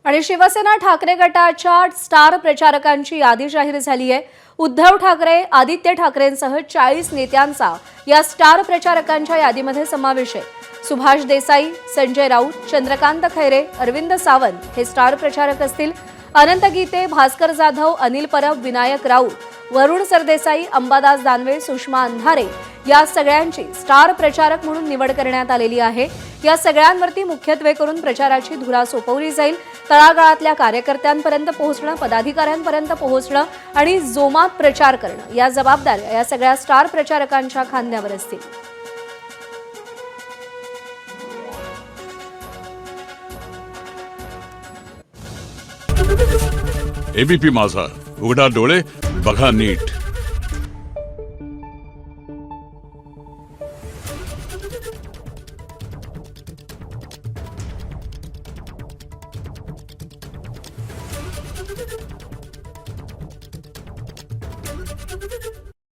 आणि शिवसेना ठाकरे गटाच्या स्टार प्रचारकांची यादी जाहीर झाली आहे। उद्धव ठाकरे, आदित्य ठाकरेंसह 40 नेत्यांचा या स्टार प्रचारकांच्या यादीमध्ये समावेश आहे। सुभाष देसाई, संजय राऊत, चंद्रकांत खैरे, अरविंद सावंत हे स्टार प्रचारक असतील। अनंत गीते, भास्कर जाधव, अनिल परब, विनायक राऊत, वरुण सरदेसाई, अंबादास दानवे, सुषमा अंधारे या सगळ्यांची स्टार प्रचारक म्हणून निवड करण्यात आलेली आहे। या सगळ्यांवरती मुख्यत्वे करून प्रचाराची धुरा सोपवली जाईल। तळागाळातल्या कार्यकर्त्यांपर्यंत पोहोचणं, पदाधिकाऱ्यांपर्यंत पोहोचणं आणि जोमात प्रचार करणं या जबाबदाऱ्या या सगळ्या स्टार प्रचारकांच्या खांद्यावर असतील। एबीपी माझा, उघडा डोळे बघा नीट।